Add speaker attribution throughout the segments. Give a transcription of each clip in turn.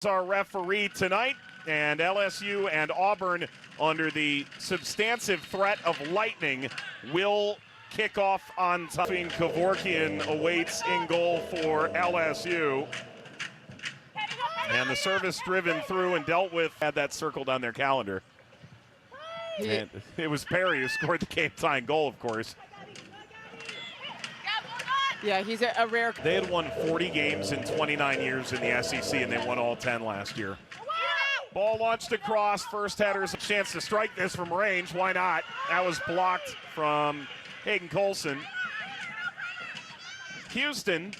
Speaker 1: Our referee tonight, and LSU and Auburn, under the substantive threat of lightning, will kick off on time. Kevorkian awaits in goal for LSU. And the service driven through and dealt with, had that circled on their calendar. And it was Perry who scored the game-tying goal, of course.
Speaker 2: Yeah, he's a rare.
Speaker 1: They had won 40 games in 29 years in the SEC, and they won all 10 last year. Ball launched across, first header's a chance to strike this from range. Why not? That was blocked from Hayden Colson. Houston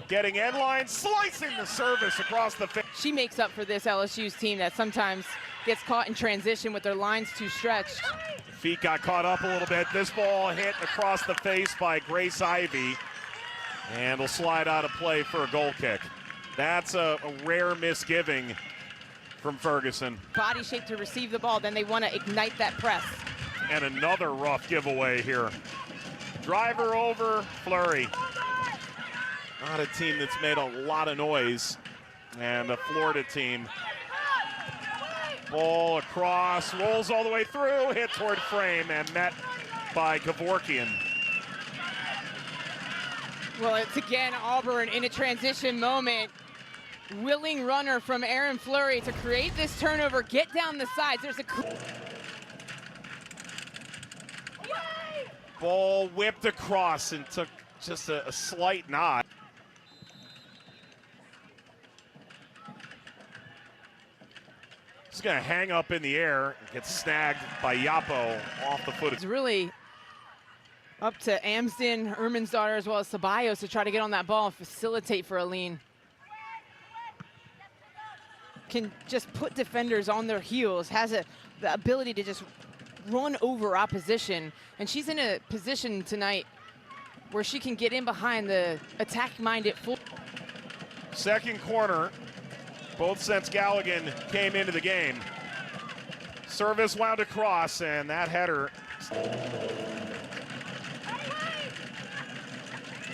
Speaker 1: getting end line, slicing the service across the face.
Speaker 2: She makes up for this LSU's team that sometimes gets caught in transition with their lines too stretched.
Speaker 1: Feet got caught up a little bit. This ball hit across the face by Grace Ivy, and will slide out of play for a goal kick. That's a rare misgiving from Ferguson.
Speaker 2: Body shape to receive the ball, then they want to ignite that press.
Speaker 1: And another rough giveaway here. Driver over, Fleury. Not a team that's made a lot of noise, and a Florida team. Ball across, rolls all the way through, hit toward frame, and met by Kevorkian.
Speaker 2: Well, it's again Auburn in a transition moment. Willing runner from Aaron Fleury to create this turnover, get down the sides. There's a
Speaker 1: ball whipped across and took just a slight nod. He's going to hang up in the air, gets snagged by Yapo off the foot.
Speaker 2: It's really up to Amsden, Ermansdottir, as well as Ceballos to try to get on that ball and facilitate for Aline. Can just put defenders on their heels, has the ability to just run over opposition. And she's in a position tonight where she can get in behind the attack-minded full.
Speaker 1: Second corner. Both since Galligan came into the game. Service wound across, and that header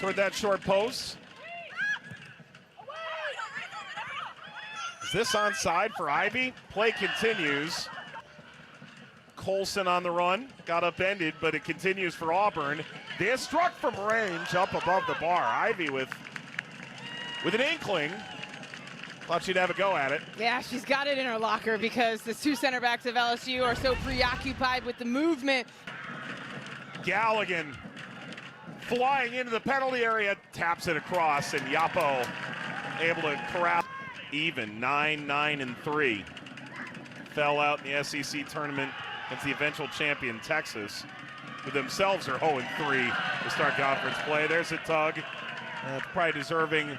Speaker 1: toward that short post. Is this onside for Ivy? Play continues. Colson on the run, got upended, but it continues for Auburn. This struck from range up above the bar. Ivy with an inkling. Thought she'd have a go at it.
Speaker 2: Yeah, she's got it in her locker because the two center backs of LSU are so preoccupied with the movement.
Speaker 1: Galligan flying into the penalty area, taps it across, and Yapo able to corral. Even 9-9-3. Fell out in the SEC tournament against the eventual champion Texas, who themselves are 0-3 to start conference play. There's a tug. Probably deserving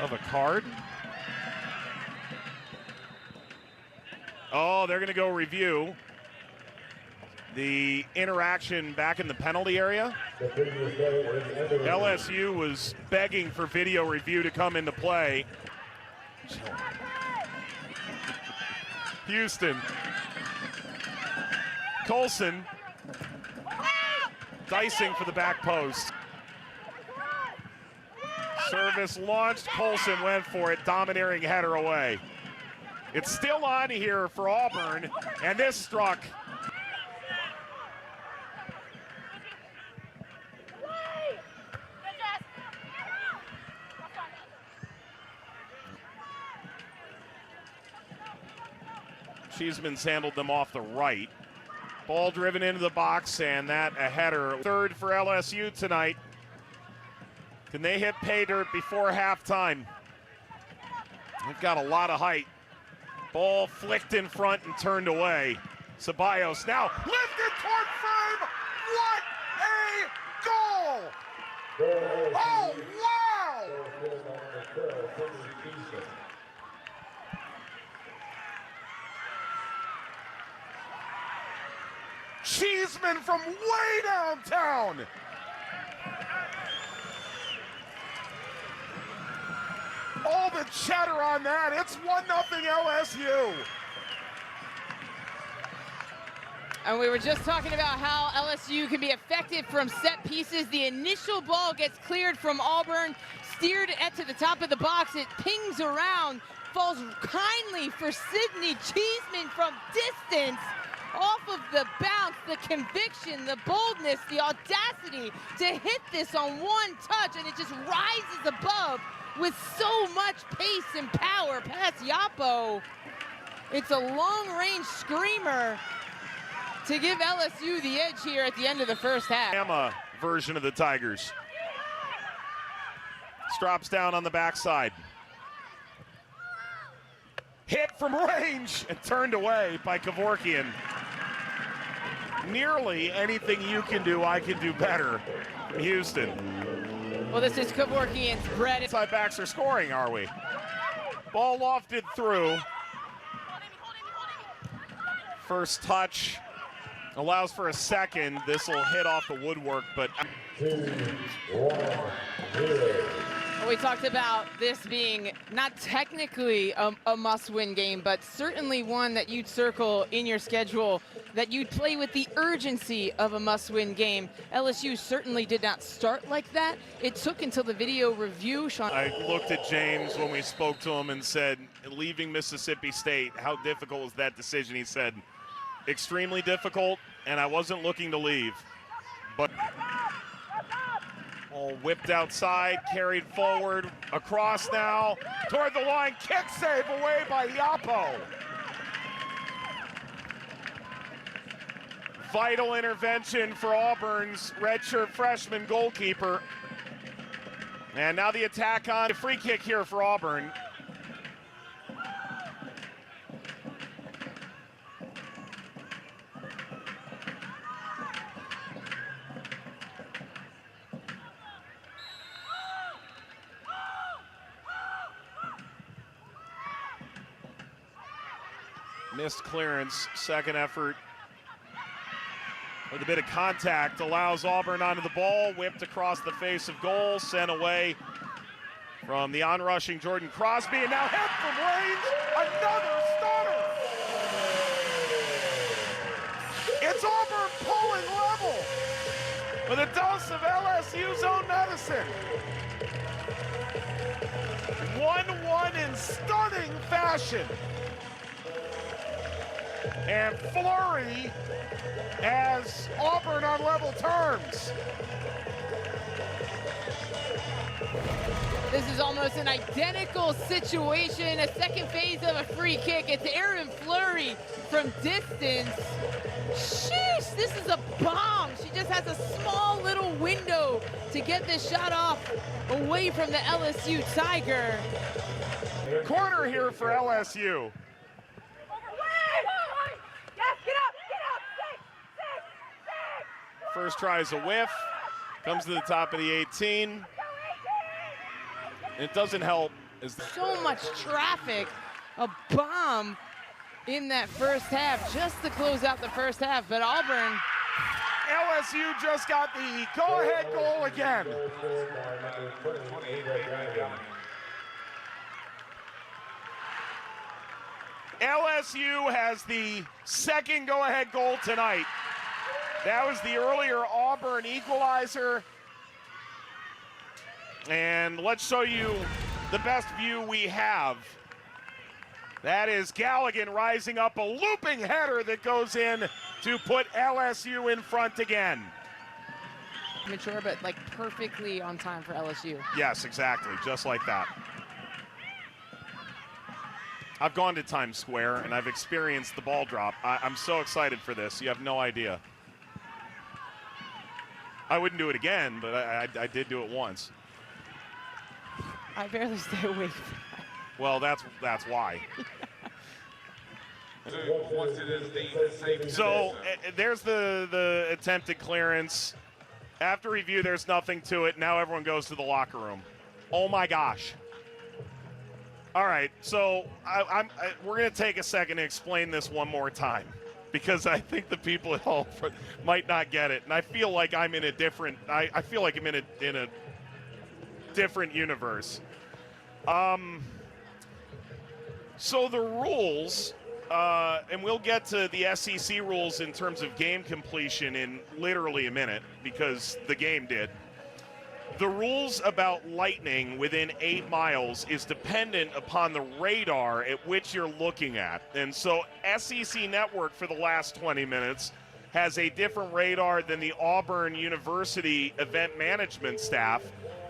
Speaker 1: of a card. Oh, they're going to go review the interaction back in the penalty area. LSU was begging for video review to come into play. Houston. Colson dicing for the back post. Service launched, Colson went for it, domineering header away. It's still on here for Auburn, and this struck. Cheeseman's handled them off the right. Ball driven into the box, and that a header. Third for LSU tonight. Can they hit pay dirt before halftime? They've got a lot of height. Ball flicked in front and turned away. Ceballos now lifted toward frame. What a goal! Oh, wow! Cheeseman from way downtown. All the chatter on that. It's 1-0 LSU.
Speaker 2: And we were just talking about how LSU can be effective from set pieces. The initial ball gets cleared from Auburn, steered it to the top of the box. It pings around, falls kindly for Sydney Cheeseman from distance. Off of the bounce, the conviction, the boldness, the audacity to hit this on one touch, and it just rises above with so much pace and power past Yapo. It's a long-range screamer to give LSU the edge here at the end of the first half.
Speaker 1: Alabama version of the Tigers. Drops down on the backside. Hit from range and turned away by Kevorkian. Nearly anything you can do, I can do better from Houston.
Speaker 2: Well, this is Kevorkian's bread.
Speaker 1: Side backs are scoring, are we? Ball lofted through. First touch allows for a second. This will hit off the woodwork, but...
Speaker 2: We talked about this being not technically a must-win game, but certainly one that you'd circle in your schedule, that you'd play with the urgency of a must-win game. LSU certainly did not start like that. It took until the video review, Sean.
Speaker 1: I looked at James when we spoke to him and said, leaving Mississippi State, how difficult was that decision? He said, extremely difficult, and I wasn't looking to leave. But all whipped outside, carried forward, across now, toward the line, kick save away by Yapo. Vital intervention for Auburn's redshirt freshman goalkeeper. And now the attack on, a free kick here for Auburn. Missed clearance, second effort with a bit of contact allows Auburn onto the ball, whipped across the face of goal, sent away from the onrushing Jordan Crosby, and now hit from range, another stunner. It's Auburn pulling level with a dose of LSU's own medicine. 1-1 in stunning fashion. And flurry as Auburn on level terms.
Speaker 2: This is almost an identical situation, a second phase of a free kick. It's Aaron Fleury from distance. Sheesh, this is a bomb. She just has a small little window to get this shot off away from the LSU Tiger.
Speaker 1: Corner here for LSU. First try is a whiff, comes to the top of the 18. And it doesn't help.
Speaker 2: So much traffic, a bomb in that first half, just to close out the first half, but Auburn.
Speaker 1: LSU just got the go-ahead goal again. LSU has the second go-ahead goal tonight. That was the earlier Auburn equalizer. And let's show you the best view we have. That is Galligan rising up, a looping header that goes in to put LSU in front again.
Speaker 2: Mature, but like perfectly on time for LSU.
Speaker 1: Yes, exactly, just like that. I've gone to Times Square and I've experienced the ball drop. I'm so excited for this, you have no idea. I wouldn't do it again, but I did do it once.
Speaker 2: I barely stay awake.
Speaker 1: Well, that's why. So there's the attempted clearance. After review, there's nothing to it. Now everyone goes to the locker room. Oh my gosh. All right, so we're going to take a second to explain this one more time, because I think the people at home might not get it, and I feel like I'm in a different. I feel like I'm in a different universe. So the rules, and we'll get to the SEC rules in terms of game completion in literally a minute, because the game did. The rules about lightning within 8 miles is dependent upon the radar at which you're looking at. And so SEC Network for the last 20 minutes has a different radar than the Auburn University event management staff.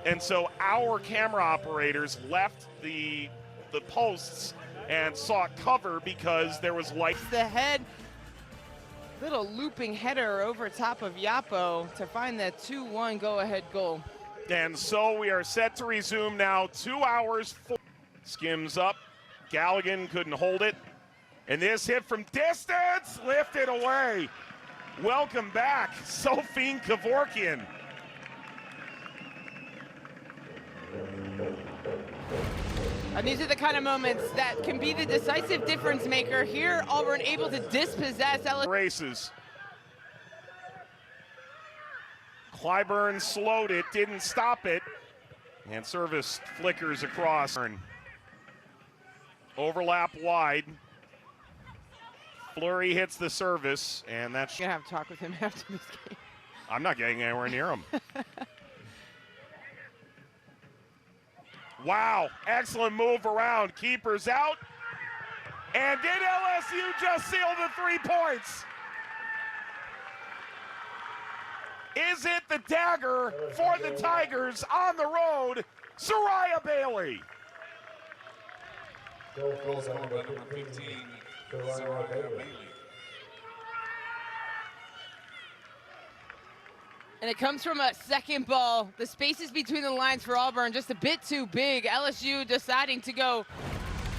Speaker 1: And so our camera operators left the posts and sought cover because there was light.
Speaker 2: The head, little looping header over top of Yapo to find the 2-1 go-ahead goal.
Speaker 1: And so we are set to resume now. 2 hours. Skims up. Galligan couldn't hold it. And this hit from distance, lifted away. Welcome back, Sophine Kevorkian.
Speaker 2: And these are the kind of moments that can be the decisive difference maker. Here, Auburn able to dispossess LSU.
Speaker 1: Races. Clyburn slowed it, didn't stop it. And service flickers across. Overlap wide. Fleury hits the service, and that's...
Speaker 2: You're gonna have to talk with him after this game.
Speaker 1: I'm not getting anywhere near him. Wow, excellent move around. Keeper's out. And did LSU just seal the 3 points? Is it the dagger for the Tigers on the road? Soraya Bailey.
Speaker 3: Goal scored by number 15, Soraya Bailey.
Speaker 2: And it comes from a second ball. The spaces between the lines for Auburn just a bit too big. LSU deciding to go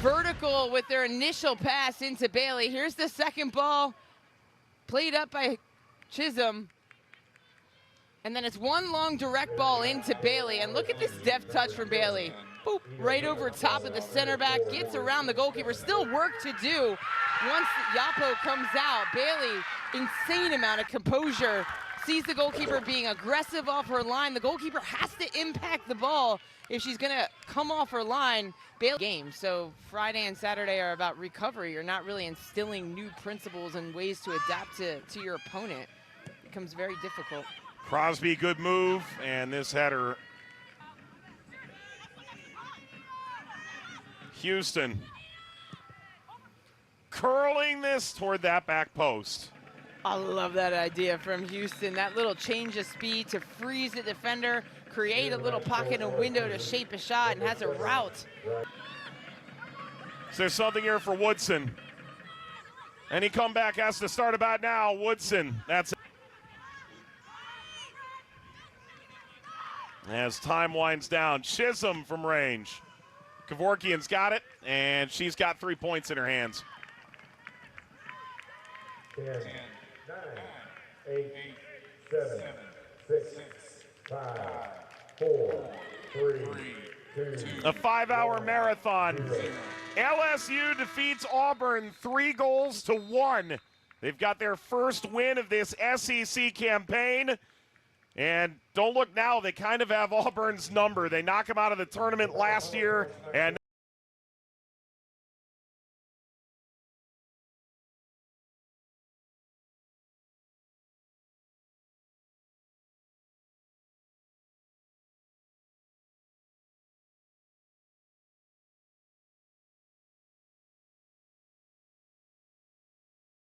Speaker 2: vertical with their initial pass into Bailey. Here's the second ball, played up by Chisholm. And then it's one long direct ball into Bailey. And look at this deft touch from Bailey. Boop, right over top of the center back, gets around the goalkeeper. Still work to do once Yapo comes out. Bailey, insane amount of composure. Sees the goalkeeper being aggressive off her line. The goalkeeper has to impact the ball if she's gonna come off her line. Bailey game. So Friday and Saturday are about recovery. You're not really instilling new principles and ways to adapt to your opponent. It becomes very difficult.
Speaker 1: Crosby, good move, and this header. Houston curling this toward that back post.
Speaker 2: I love that idea from Houston. That little change of speed to freeze the defender, create a little pocket and window to shape a shot, and has a route.
Speaker 1: So there's something here for Woodson. Any comeback has to start about now. Woodson, that's it. As time winds down, Chisholm from range. Kevorkian's got it, and she's got 3 points in her hands.
Speaker 3: 10, 9, 8, 7, 6, 5, 4, 3, 2.
Speaker 1: A 5-hour marathon. LSU defeats Auburn 3-1. They've got their first win of this SEC campaign. And don't look now, they kind of have Auburn's number. They knock them out of the tournament last year, and